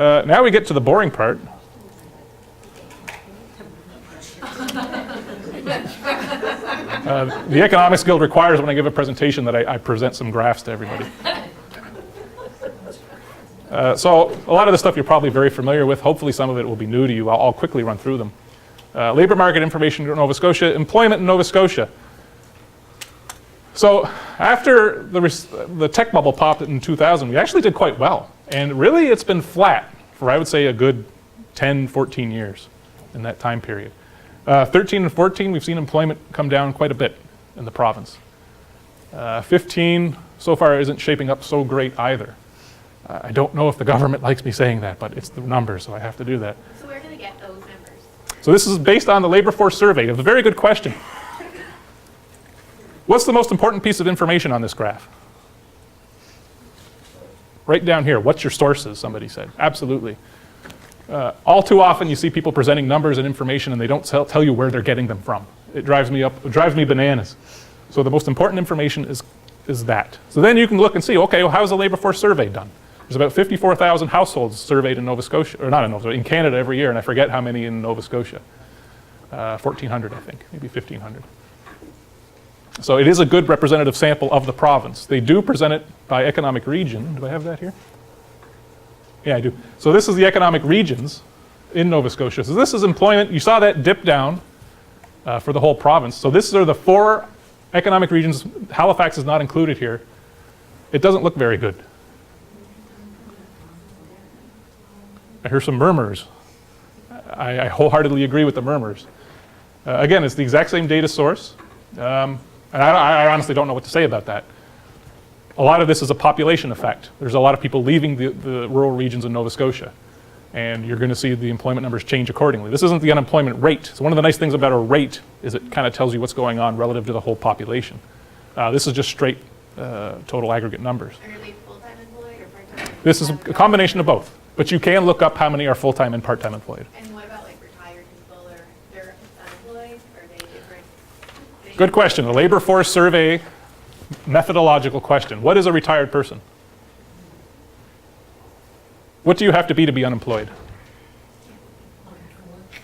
Now we get to the boring part. The Economics Guild requires when I give a presentation that I present some graphs to everybody. So a lot of the stuff you're probably very familiar with. Hopefully some of it will be new to you. I'll quickly run through them. Labor market information in Nova Scotia, employment in Nova Scotia. So after the tech bubble popped in 2000, we actually did quite well. And really it's been flat for, I would say, a good 10, 14 years in that time period. 13 and 14, we've seen employment come down quite a bit in the province. 15 so far isn't shaping up so great either. I don't know if the government likes me saying that, but it's the numbers, so I have to do that. So where do they get those numbers? So this is based on the labor force survey. It's a very good question. What's the most important piece of information on this graph? Right down here, what's your sources, somebody said. Absolutely. All too often you see people presenting numbers and information and they don't tell you where they're getting them from. It drives me bananas. So the most important information is that. So then you can look and see, okay, well, how's the labor force survey done? There's about 54,000 households surveyed in Nova Scotia, or not in Nova Scotia, in Canada every year, and I forget how many in Nova Scotia. 1,400, I think, maybe 1,500. So it is a good representative sample of the province. They do present it by economic region. Do I have that here? Yeah, I do. So this is the economic regions in Nova Scotia. So this is employment. You saw that dip down for the whole province. So these are the 4 economic regions. Halifax is not included here. It doesn't look very good. I hear some murmurs. I wholeheartedly agree with the murmurs. Again, it's the exact same data source. And I honestly don't know what to say about that. A lot of this is a population effect. There's a lot of people leaving the rural regions in Nova Scotia. And you're going to see the employment numbers change accordingly. This isn't the unemployment rate. So one of the nice things about a rate is it kind of tells you what's going on relative to the whole population. This is just straight total aggregate numbers. Are they full-time employed or part-time? This is a combination of both. But you can look up how many are full-time and part-time employed. And what about like retired people, or they're unemployed? Or are they different? Good question. A labor force survey methodological question. What is a retired person? What do you have to be unemployed?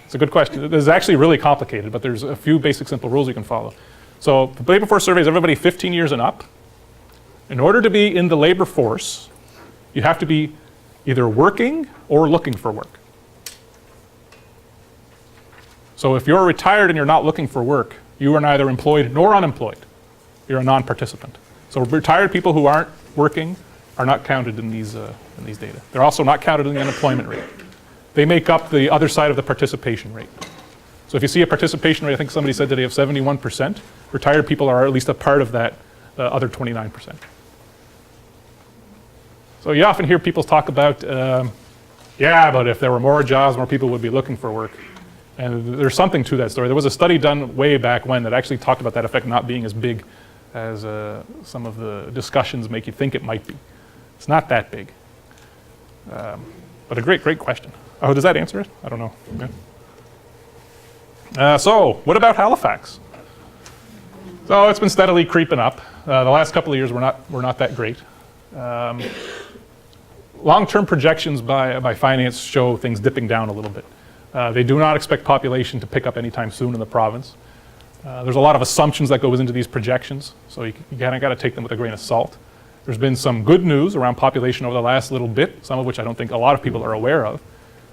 It's a good question. It's actually really complicated, but there's a few basic simple rules you can follow. So the labor force survey is everybody 15 years and up. In order to be in the labor force, you have to be either working or looking for work. So if you're retired and you're not looking for work, you are neither employed nor unemployed. You're a non-participant. So retired people who aren't working are not counted in these data. They're also not counted in the unemployment rate. They make up the other side of the participation rate. So if you see a participation rate, I think somebody said today of 71%, retired people are at least a part of that other 29%. So you often hear people talk about, but if there were more jobs, more people would be looking for work. And there's something to that story. There was a study done way back when that actually talked about that effect not being as big as some of the discussions make you think it might be. It's not that big. But a great question. Oh, does that answer it? I don't know. Okay. So what about Halifax? So it's been steadily creeping up. The last couple of years were not that great. Long-term projections by finance show things dipping down a little bit. They do not expect population to pick up anytime soon in the province. There's a lot of assumptions that goes into these projections, so you kind of got to take them with a grain of salt. There's been some good news around population over the last little bit, some of which I don't think a lot of people are aware of.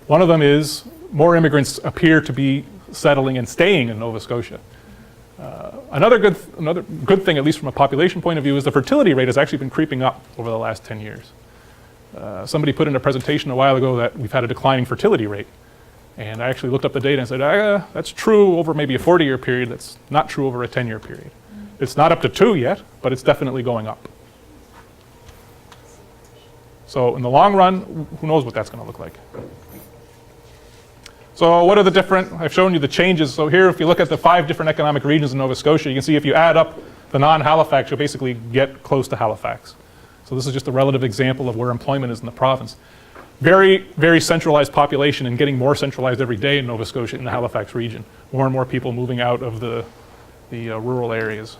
One of them is more immigrants appear to be settling and staying in Nova Scotia. Another good thing, at least from a population point of view, is the fertility rate has actually been creeping up over the last 10 years. Somebody put in a presentation a while ago that we've had a declining fertility rate. And I actually looked up the data and said, that's true over maybe a 40-year period. That's not true over a 10-year period. It's not up to 2 yet, but it's definitely going up. So in the long run, who knows what that's going to look like. So what are the different, I've shown you the changes. So here, if you look at the 5 different economic regions in Nova Scotia, you can see if you add up the non-Halifax, you'll basically get close to Halifax. So this is just a relative example of where employment is in the province. Very, very centralized population and getting more centralized every day in Nova Scotia in the Halifax region. More and more people moving out of the rural areas.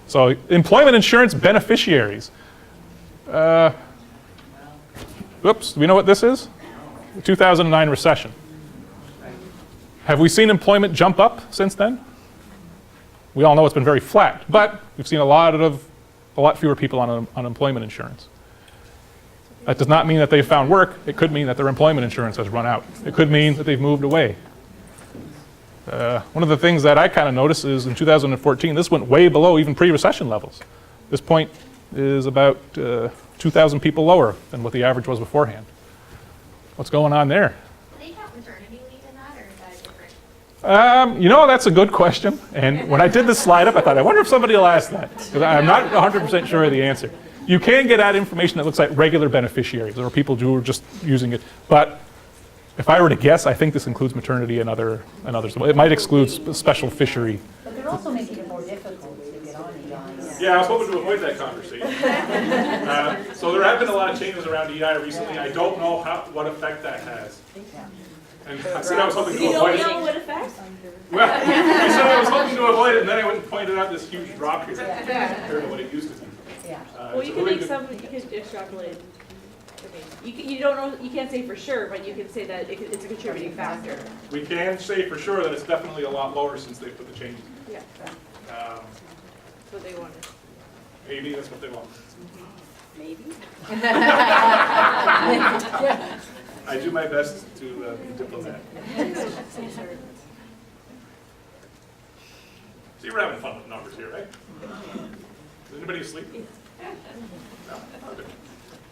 So employment insurance beneficiaries. Oops, do we know what this is? The 2009 recession. Have we seen employment jump up since then? We all know it's been very flat, but we've seen a lot fewer people on unemployment insurance. That does not mean that they've found work. It could mean that their employment insurance has run out. It could mean that they've moved away. One of the things that I kind of noticed is in 2014, this went way below even pre-recession levels. This point is about 2,000 people lower than what the average was beforehand. What's going on there? Do they count maternity leave in that, or is that different? You know, that's a good question. And when I did this slide up, I thought, I wonder if somebody will ask that. Because I'm not 100% sure of the answer. You can get at information that looks like regular beneficiaries or people who are just using it. But if I were to guess, I think this includes maternity and others. It might exclude special fishery. But they're also making it more difficult to get on EI. Yeah, I was hoping to avoid that conversation. So there have been a lot of changes around EI recently. I don't know what effect that has. And I said I was hoping to avoid it. You don't know what effect? Well, I said I was hoping to avoid it, and then I went and pointed out this huge drop here compared to what it used to be. Yeah. Well, you can make some, you can extrapolate. You don't know, you can't say for sure, but you can say that it's a contributing factor. We can say for sure that it's definitely a lot lower since they put the changes. Yeah, Um, that's what they wanted. Maybe that's what they want. Maybe. I do my best to be diplomatic. See, we're having fun with numbers here, right? Is anybody asleep? No? Okay.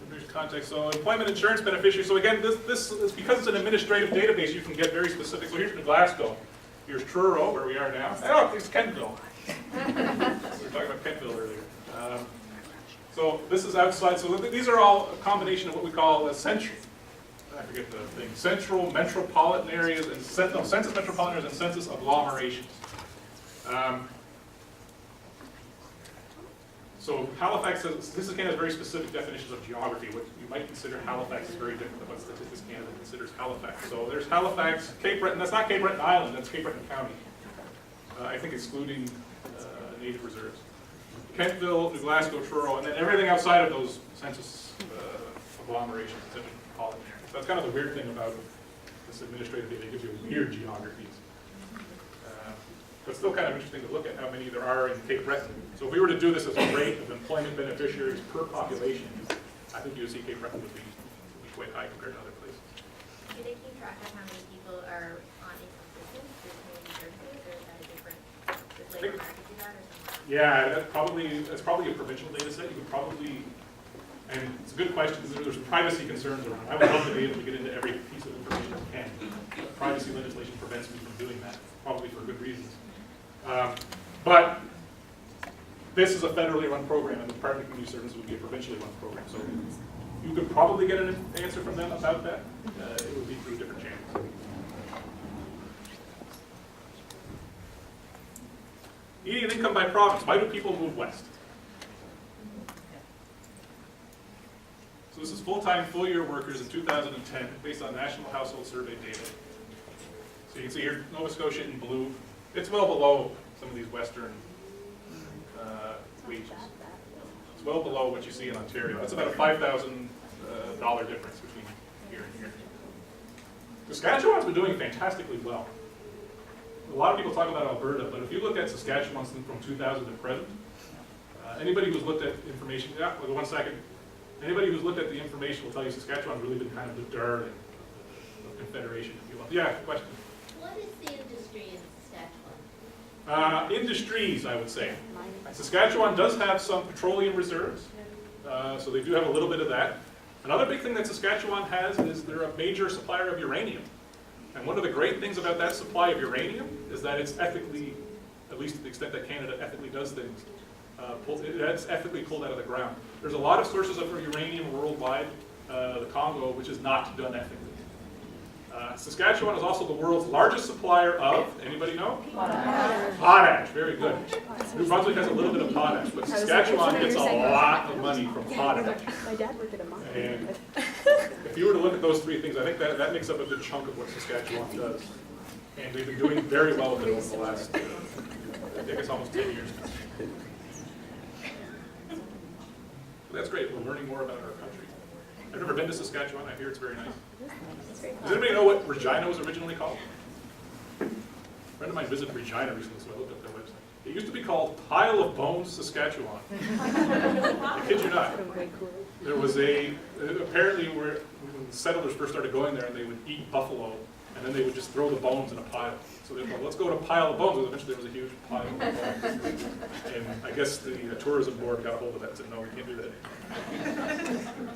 Here's context. So employment insurance beneficiary. So again, this is because it's an administrative database, you can get very specific. So here's New Glasgow. Here's Truro, where we are now. Oh, here's Kentville. We were talking about Kentville earlier. So this is outside. So these are all a combination of what we call a central. I forget the thing. Central metropolitan areas and census metropolitan areas and census agglomerations. So Halifax has, Statistics Canada has very specific definitions of geography. What you might consider Halifax is very different than what Statistics Canada considers Halifax. So there's Halifax, Cape Breton. That's not Cape Breton Island. That's Cape Breton County. I think excluding native reserves. Kentville, New Glasgow, Truro, and then everything outside of those census agglomerations, metropolitan areas. So that's kind of the weird thing about this administrative data. It gives you weird geographies. But still kind of interesting to look at how many there are in Cape Breton. So if we were to do this as a rate of employment beneficiaries per population, I think you would see Cape Breton would be quite high compared to other places. Do they keep track of how many people are on income assistance through community services, or is that a different, does labor market do that or something? Yeah, that's probably a provincial data set. You could probably, and it's a good question because there's privacy concerns around. I would love to be able to get into every piece of information I can. Privacy legislation prevents me from doing that, probably for good reasons. But this is a federally run program, and the Department of Community Services would be a provincially run program. So you could probably get an answer from them about that. It would be through different channels. Median income by province. Why do people move west? So this is full-time, full-year workers in 2010, based on National Household Survey data. So you can see here, Nova Scotia in blue. It's well below some of these Western wages. It's well below what you see in Ontario. That's about a $5,000 difference between here and here. Saskatchewan's been doing fantastically well. A lot of people talk about Alberta, but if you look at Saskatchewan from 2000 to present, anybody who's looked at information, one second. Anybody who's looked at the information will tell you Saskatchewan's really been kind of the darling of Confederation, if you will. Yeah, question. What is the industry in Saskatchewan? Industries, I would say. Saskatchewan does have some petroleum reserves, so they do have a little bit of that. Another big thing that Saskatchewan has is they're a major supplier of uranium. And one of the great things about that supply of uranium is that it's ethically, at least to the extent that Canada ethically does things, it's ethically pulled out of the ground. There's a lot of sources of uranium worldwide, the Congo, which is not done ethically. Saskatchewan is also the world's largest supplier of, anybody know? Potash. Potash, very good. New Brunswick has a little bit of potash, but Saskatchewan gets a lot of money from potash. My dad worked at a mine. And if you were to look at those three things, I think that makes up a good chunk of what Saskatchewan does. And they've been doing very well with it over the last, I think it's almost 10 years now. So that's great, we're learning more about our country. I've never been to Saskatchewan. I hear it's very nice. Does anybody know what Regina was originally called? A friend of mine visited Regina recently, so I looked up their website. It used to be called Pile of Bones, Saskatchewan. I kid you not. There was apparently when the settlers first started going there, and they would eat buffalo, and then they would just throw the bones in a pile. So they thought, let's go to Pile of Bones, and eventually there was a huge pile of bones. And I guess the tourism board got a hold of that and said, no, we can't do that anymore.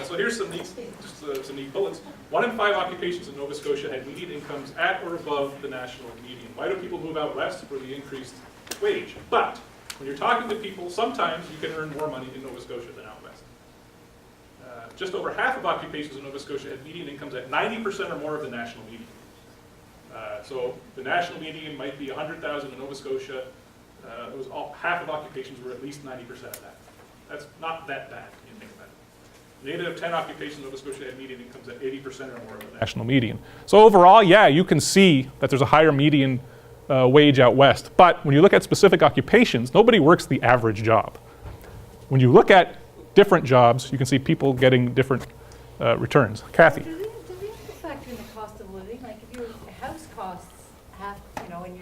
So here's some neat bullets. 1 in 5 occupations in Nova Scotia had median incomes at or above the national median. Why do people move out west? For the increased wage. But when you're talking to people, sometimes you can earn more money in Nova Scotia than out west. Just over half of occupations in Nova Scotia had median incomes at 90% or more of the national median. So the national median might be 100,000 in Nova Scotia. Half of occupations were at least 90% of that. That's not that bad when you think about it. 8 out of 10 occupations in Nova Scotia had median incomes at 80% or more of the national median. So overall, yeah, you can see that there's a higher median wage out west. But when you look at specific occupations, nobody works the average job. When you look at different jobs, you can see people getting different returns. Kathy? Do they have to factor in the cost of living? Like if your house costs half, and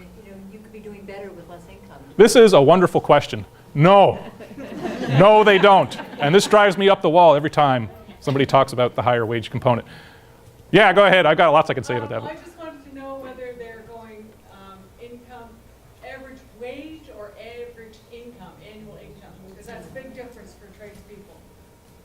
you could be doing better with less income. This is a wonderful question. No. No, they don't. And this drives me up the wall every time somebody talks about the higher wage component. Yeah, go ahead. I've got lots I can say about that. I just wanted to know whether they're going income, average wage or average income, annual income, because that's a big difference for tradespeople.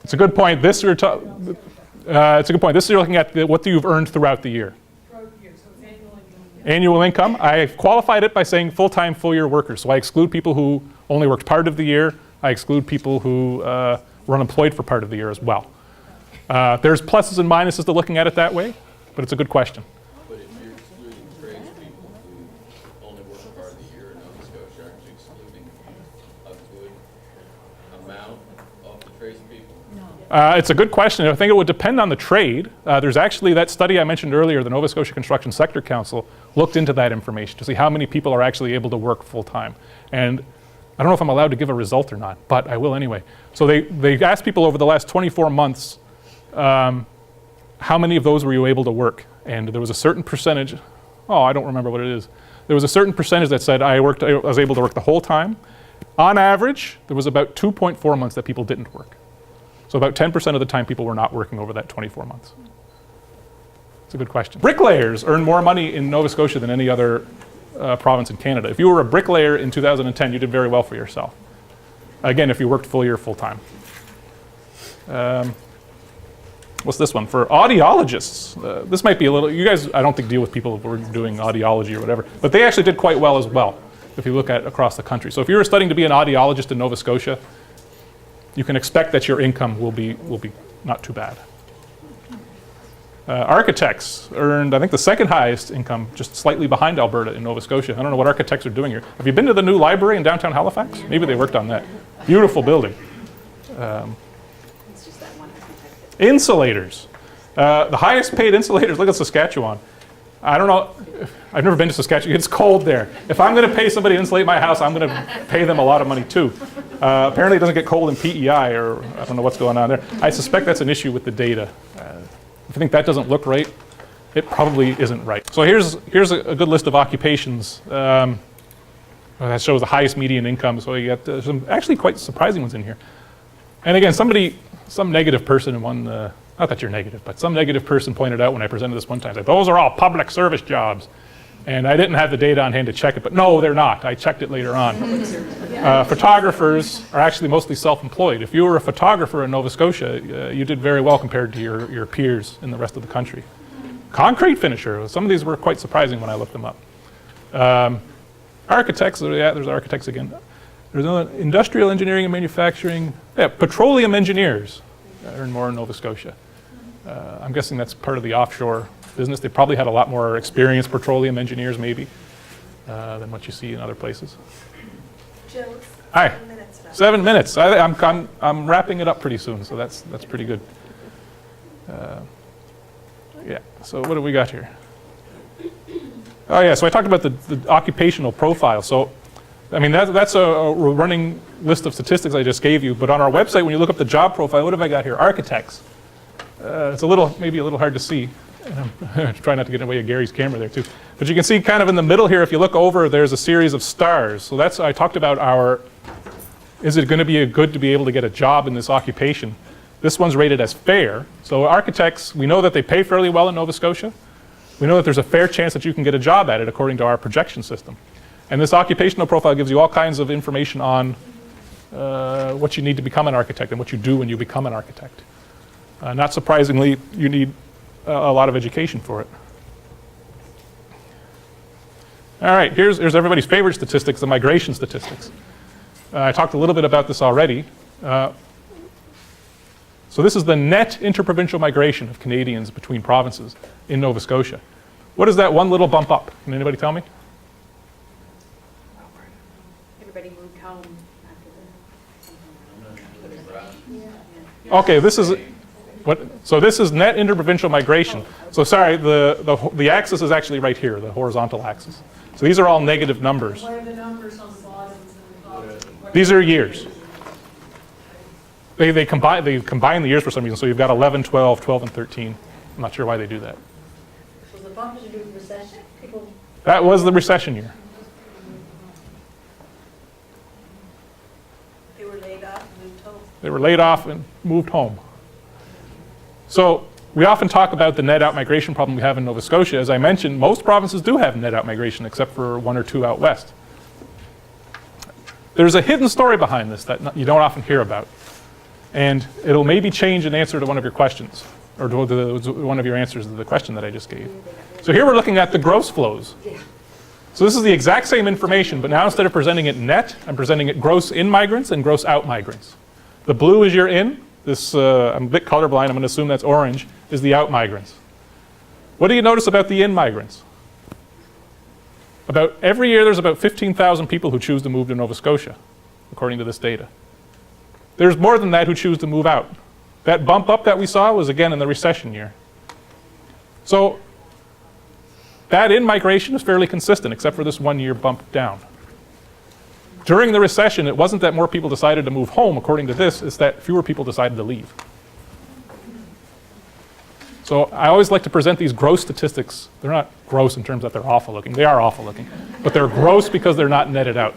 It's a good point. It's a good point. This is you're looking at what you've earned throughout the year. Throughout the year, so it's annual income. Annual income. I've qualified it by saying full-time, full-year workers. So I exclude people who only worked part of the year. I exclude people who were unemployed for part of the year as well. There's pluses and minuses to looking at it that way, but it's a good question. But if you're excluding tradespeople who only work part of the year in Nova Scotia, aren't you excluding a good amount of the tradespeople? It's a good question. I think it would depend on the trade. There's actually that study I mentioned earlier, the Nova Scotia Construction Sector Council looked into that information to see how many people are actually able to work full-time. And I don't know if I'm allowed to give a result or not, but I will anyway. So they asked people over the last 24 months, how many of those were you able to work? And there was a certain percentage, I don't remember what it is. There was a certain percentage that said I was able to work the whole time. On average, there was about 2.4 months that people didn't work. So about 10% of the time people were not working over that 24 months. It's a good question. Bricklayers earn more money in Nova Scotia than any other province in Canada. If you were a bricklayer in 2010, you did very well for yourself. Again, if you worked full year, full time. What's this one? For audiologists, this might be a little, you guys I don't think deal with people who are doing audiology or whatever, but they actually did quite well as well if you look at across the country. So if you're studying to be an audiologist in Nova Scotia, you can expect that your income will be not too bad. Architects earned, I think, the second highest income, just slightly behind Alberta in Nova Scotia. I don't know what architects are doing here. Have you been to the new library in downtown Halifax? Maybe they worked on that. Beautiful building. It's just that one architect. Insulators. The highest paid insulators, look at Saskatchewan. I don't know, I've never been to Saskatchewan. It's cold there. If I'm going to pay somebody to insulate my house, I'm going to pay them a lot of money too. Apparently it doesn't get cold in PEI, or I don't know what's going on there. I suspect that's an issue with the data. If you think that doesn't look right, it probably isn't right. So here's a good list of occupations that shows the highest median income. So you got some actually quite surprising ones in here. And again, some negative person in one, not that you're negative, but some negative person pointed out when I presented this one time, said, those are all public service jobs. And I didn't have the data on hand to check it, but no, they're not. I checked it later on. Photographers are actually mostly self-employed. If you were a photographer in Nova Scotia, you did very well compared to your peers in the rest of the country. Concrete finisher, some of these were quite surprising when I looked them up. Architects, yeah, there's architects again. There's industrial engineering and manufacturing. Yeah, petroleum engineers earn more in Nova Scotia. I'm guessing that's part of the offshore business. They probably had a lot more experienced petroleum engineers maybe than what you see in other places. Joe, Hi. 7 minutes left. 7 minutes. I'm wrapping it up pretty soon, so that's pretty good. Yeah. So what do we got here? Oh yeah. So I talked about the occupational profile. So I mean, that's a running list of statistics I just gave you, but on our website, when you look up the job profile, what have I got here? Architects. It's maybe a little hard to see. And I'm trying not to get in the way of Gary's camera there too. But you can see kind of in the middle here, if you look over, there's a series of stars. So I talked about is it going to be good to be able to get a job in this occupation? This one's rated as fair. So architects, we know that they pay fairly well in Nova Scotia. We know that there's a fair chance that you can get a job at it according to our projection system. And this occupational profile gives you all kinds of information on what you need to become an architect and what you do when you become an architect. Not surprisingly, you need a lot of education for it. All right, here's everybody's favorite statistics, the migration statistics. I talked a little bit about this already. So this is the net interprovincial migration of Canadians between provinces in Nova Scotia. What is that one little bump up? Can anybody tell me? Everybody moved home after Okay, this is what. So this is net interprovincial migration. So sorry, the axis is actually right here, the horizontal axis. So these are all negative numbers. What are the numbers on the bottoms and the tops? These are years. They combine the years for some reason. So you've got 11, 12, 12, and 13. I'm not sure why they do that. So the bumpers are due to recession? People, That was the recession year. they were laid off and moved home. They were laid off and moved home. So we often talk about the net out migration problem we have in Nova Scotia. As I mentioned, most provinces do have net out migration except for one or two out west. There's a hidden story behind this that you don't often hear about. And it'll maybe change an answer to one of your questions, or to one of your answers to the question that I just gave. So here we're looking at the gross flows. So this is the exact same information, but now instead of presenting it net, I'm presenting it gross in migrants and gross out migrants. The blue is your in. This, I'm a bit colorblind, I'm going to assume that's orange, is the out migrants. What do you notice about the in migrants? Every year there's about 15,000 people who choose to move to Nova Scotia, according to this data. There's more than that who choose to move out. That bump up that we saw was again in the recession year. So that in-migration is fairly consistent, except for this 1 year bump down. During the recession, it wasn't that more people decided to move home, according to this, it's that fewer people decided to leave. So I always like to present these gross statistics. They're not gross in terms that they're awful looking. They are awful looking. But they're gross because they're not netted out.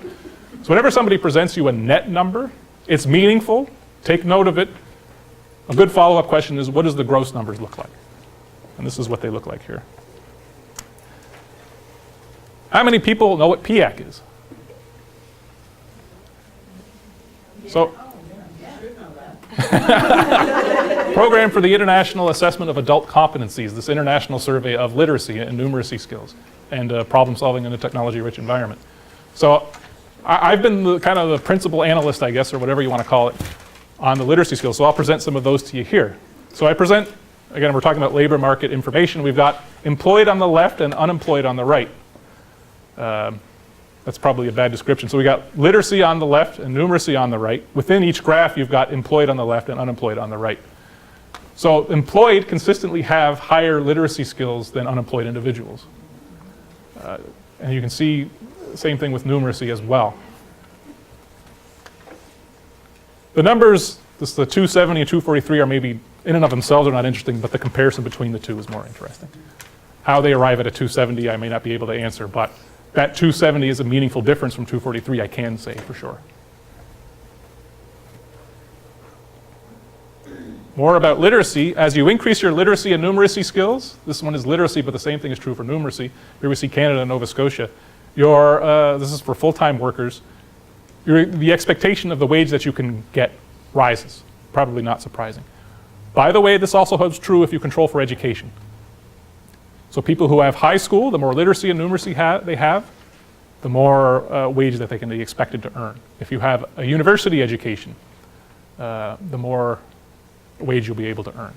So whenever somebody presents you a net number, it's meaningful. Take note of it. A good follow-up question is, what does the gross numbers look like? And this is what they look like here. How many people know what PIAC is? So, Program for the International Assessment of Adult Competencies, this international survey of literacy and numeracy skills and problem solving in a technology-rich environment. So I've been kind of the principal analyst, I guess, or whatever you want to call it, on the literacy skills. So I'll present some of those to you here. So I present, again, we're talking about labor market information. We've got employed on the left and unemployed on the right. That's probably a bad description. So we got literacy on the left and numeracy on the right. Within each graph, you've got employed on the left and unemployed on the right. So employed consistently have higher literacy skills than unemployed individuals. And you can see the same thing with numeracy as well. The numbers, the 270 and 243 are maybe in and of themselves are not interesting, but the comparison between the two is more interesting. How they arrive at a 270, I may not be able to answer, but that 270 is a meaningful difference from 243, I can say for sure. More about literacy. As you increase your literacy and numeracy skills, this one is literacy, but the same thing is true for numeracy. Here we see Canada and Nova Scotia. This is for full-time workers. The expectation of the wage that you can get rises. Probably not surprising. By the way, this also holds true if you control for education. So people who have high school, the more literacy and numeracy they have, the more wage that they can be expected to earn. If you have a university education, the more wage you'll be able to earn.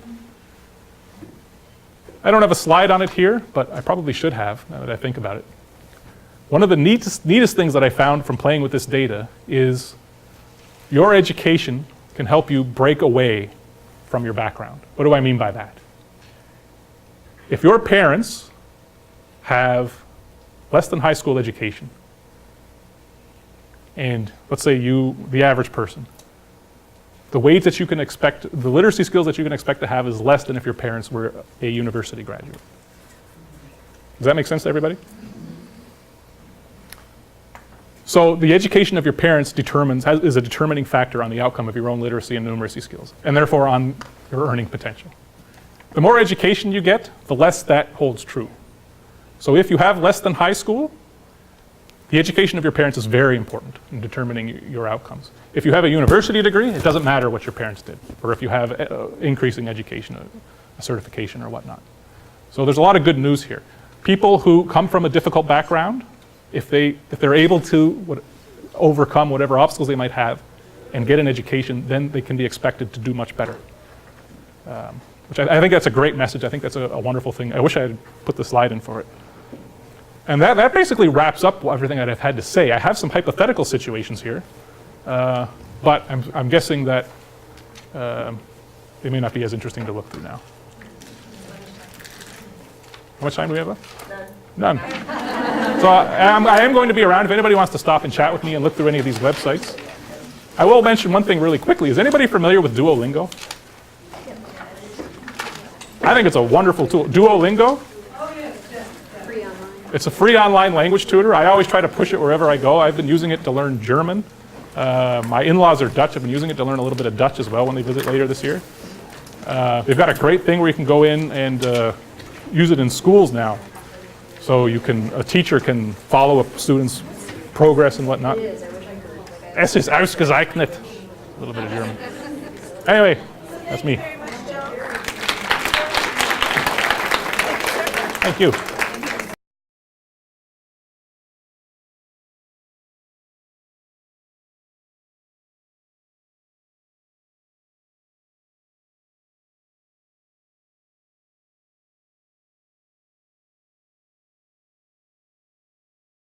I don't have a slide on it here, but I probably should have, now that I think about it. One of the neatest things that I found from playing with this data is your education can help you break away from your background. What do I mean by that? If your parents have less than high school education, and let's say you, the average person, the wage that you can expect, the literacy skills that you can expect to have is less than if your parents were a university graduate. Does that make sense to everybody? So the education of your parents is a determining factor on the outcome of your own literacy and numeracy skills, and therefore on your earning potential. The more education you get, the less that holds true. So if you have less than high school, the education of your parents is very important in determining your outcomes. If you have a university degree, it doesn't matter what your parents did, or if you have increasing education, a certification or whatnot. So there's a lot of good news here. People who come from a difficult background, if they're able to overcome whatever obstacles they might have and get an education, then they can be expected to do much better. Which I think that's a great message. I think that's a wonderful thing. I wish I had put the slide in for it. And that basically wraps up everything that I've had to say. I have some hypothetical situations here, but I'm guessing that they may not be as interesting to look through now. How much time do we have left? None. So I am going to be around if anybody wants to stop and chat with me and look through any of these websites. I will mention one thing really quickly. Is anybody familiar with Duolingo? I think it's a wonderful tool. Duolingo? It's a free online language tutor. I always try to push it wherever I go. I've been using it to learn German. My in-laws are Dutch. I've been using it to learn a little bit of Dutch as well when they visit later this year. They've got a great thing where you can go in and use it in schools now. So a teacher can follow a student's progress and whatnot. Es ist ausgezeichnet. A little bit of German. Anyway, that's me. Thank you.